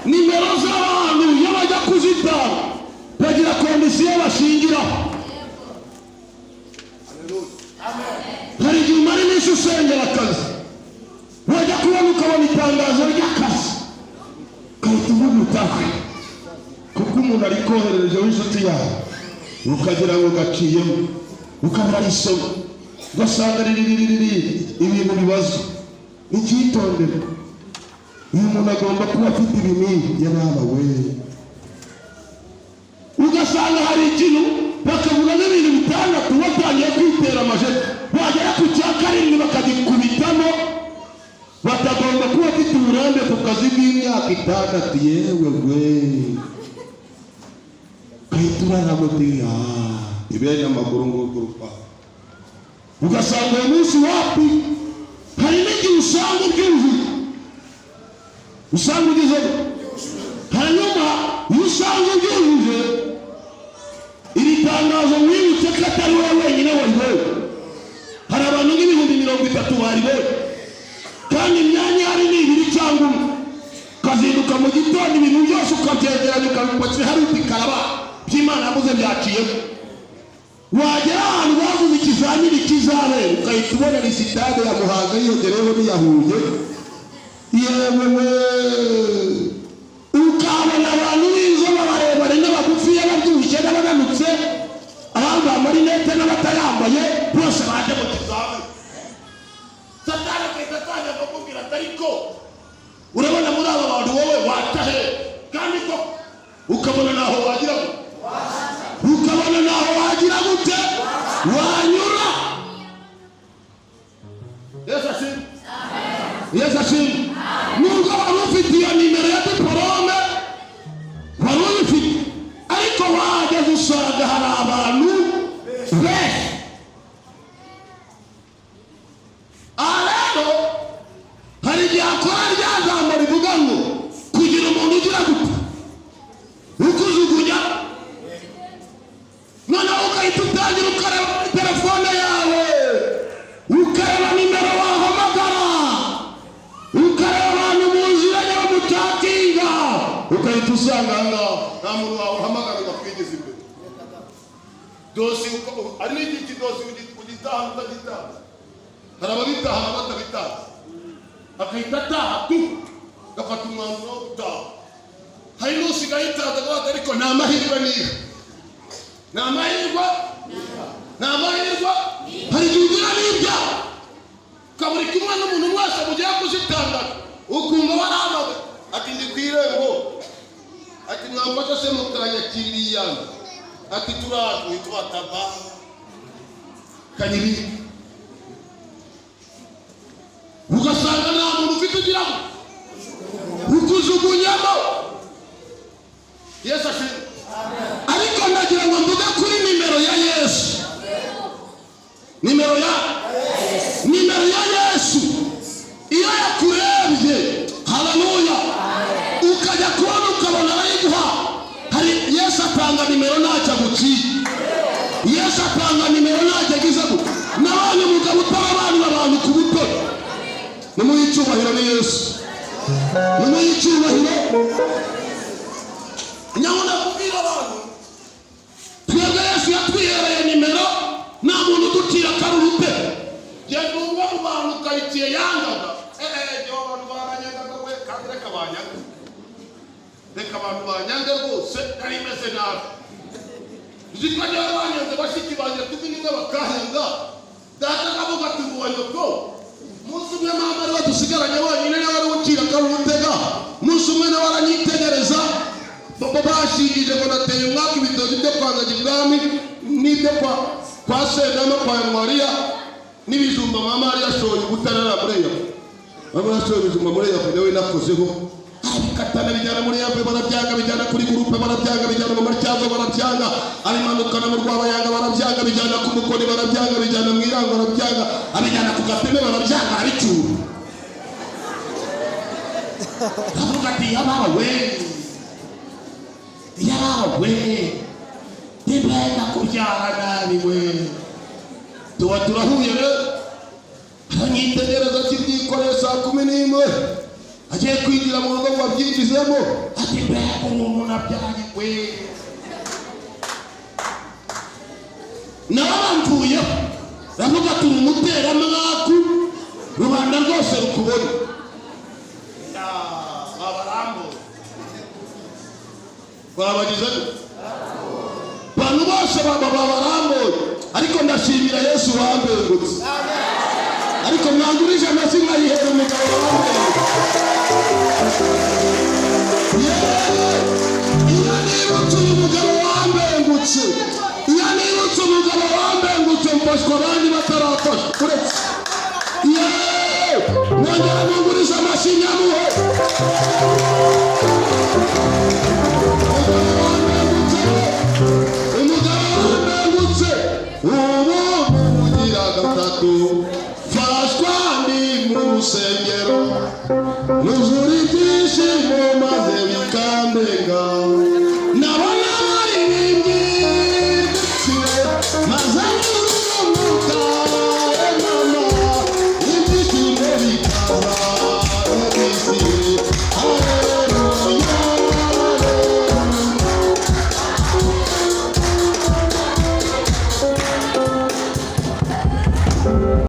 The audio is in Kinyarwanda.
nimero z'abantu iyo bajya kuzitanga bagira kondisiyo bashingiraho. Hari igihe umara iminsi usengera akazi, wajya kubona ukabona itangazo ry'akazi ugahita uvuga utahe, kuko umuntu ari koherereje w'inshuti yawe ukagira ngo gaciyemo, ukabara isomo ugasanga ibintu bibazo. Icyitondere, uyu muntu agomba kuba afite ibinini y'abana we. Ugasanga hari ikintu bakavuga n'ibintu bitandatu batangiye kwitera amajeri, bagera ku cya karindwi bakagikubitamo. Batagomba kuba afite uburambe ku kazi bw'imyaka 6. Yewe we kahitura n'amoteri ibenya amaguru ngurupa. Ugasanga uyu munsi wapi, hari n'igihe usanga ubyujuje, usanga ugize hanyuma iyo usanga ubyujuje iri tangazo wibutse ko atari wowe wenyine waribonye. Hari abantu nk'ibihumbi 30 baribonye, kandi imyanya ihari ni 2 cyangwa 1. Ukazinduka mu gitondo ibintu byose ukabyegeranya ukabipakira hari ubikaraba by'Imana yavuze byaciyemo. Wagera ahantu bavuze ikizamini kizabera ukahita ubona ni sitade ya Muhanga yiyogereho n'iyahuye. Yewe ukabona abantu b'inzobe barebare n'abagufi y'ababyibushye n'abananutse, abambaye amarinete n'abatayambaye bose baje mu kizamini. Satani akahita atangira kukubwira ati ariko urabona muri aba bantu wowe watahe, kandi ko ukabona naho wagira gute, ukabona naho wagira gute wanyura. Yesu ashimwe. Yesu ashimwe. Nubwo wari ufite iyo nimero ya diporome wari uyifite, ariko wageze usanga hari abantu benshi. Rero hari igihe akora rya jambo rivuga ngo kugira umuntu ugira gute ukujugunya, noneho ugahita utangira ukareba muri telefone yawe, ukareba nimero wahamagara, ukareba abantu mu nzira yawe mucatinga, ugahita usanga nta muntu wawe uhamagara ugakwigeza imbere. Dosi ari n'igiki dosi ugitaha utagitaha. Hari ababitaha n'abatabitaha, akahita ataha tu gafata umwanzuro wo gutaha. Hari n'usigaye itaza gahita, ariko nta mahirwe niyo, nta mahirwe, nta mahirwe. Hari igihe ugira n'ibya ukabura kumwe n'umuntu mwese mugiye kuzitanga, ukumva warahamagara ati ndi ku irembo, ati mwamfasha se mukanyakiriya, ati turaje twataba kanyiri. Ugasanga nta muntu ufite ugira ukujugunyamo. Yesu ashimwe. Ariko ndagira ngo mvuge kuri nimero ya Yesu, nimero ya Yesu. Iyo yakurebye, haleluya, ukajya kubona ukabona arayiguha. Hari Yesu atanga nimero ntacyo aguciye. Yesu atanga nimero ntacyo agize gute. N'abantu umugabo utarobanura abantu ku buto. Nimuhe icyubahiro ni Yesu, nimuhe icyubahiro. Nyabona kubwira abantu twebwe Yesu yatwihereye nimero, nta muntu udutira karurute. Genda umwe mu bantu ukarikiye yangaga, ibyo abantu baranyangaga we, kandi reka banyange, reka abantu banyange rwose, nari meze nabi. Uzitwa niba banyanze bashiki banjye tuvinimwe bakahanga, data kavuga ati ngo wanyoko musu umwe mama ariwe dusigaranye wenyine nawe ari ucira karurutega. Musu umwe nawe aranyitegereza, baba bashingije ngo nateye umwaka ibitoki byo kwangagira ibwami n'ibyo kwa Sedama kwa Mariya n'ibijumba mama ari yashoye ubutarara mureya. Mama yashoye ibijumba mureya nawe nakozeho, katana bijyana muri yawe barabyanga, bijyana kuri gurupe barabyanga, bijyana mu marcyazo barabyanga, abimanukana mu Rwabayanga barabyanga, bijyana ku Mukoni barabyanga, bijyana mu Irango barabyanga, abijyana ku Gateme barabyanga, arabicyura. Avuga ati yabawe ntibenda kubyara nabi we. Tuba turahuye rero, aranyitegereza akibyikoreye 11:00, agiye kwinjira mu rugo ngo abyinjizemo ati mbega umuntu nabyaye we n'abamvuyeho ravuga turi umuteramwaku rubanda rwose rukubona abarambo babagize bantu bose babarambo ariko ndashimira Yesu wambengutse ariko mwangurije amazina yihera umugabo wambengutse iya nibutse umugabo wambengutse iya nibutse umugabo wambengutse mfashwa abandi batarafashwa uretse mwongera mwungurije amashyi nyamuhe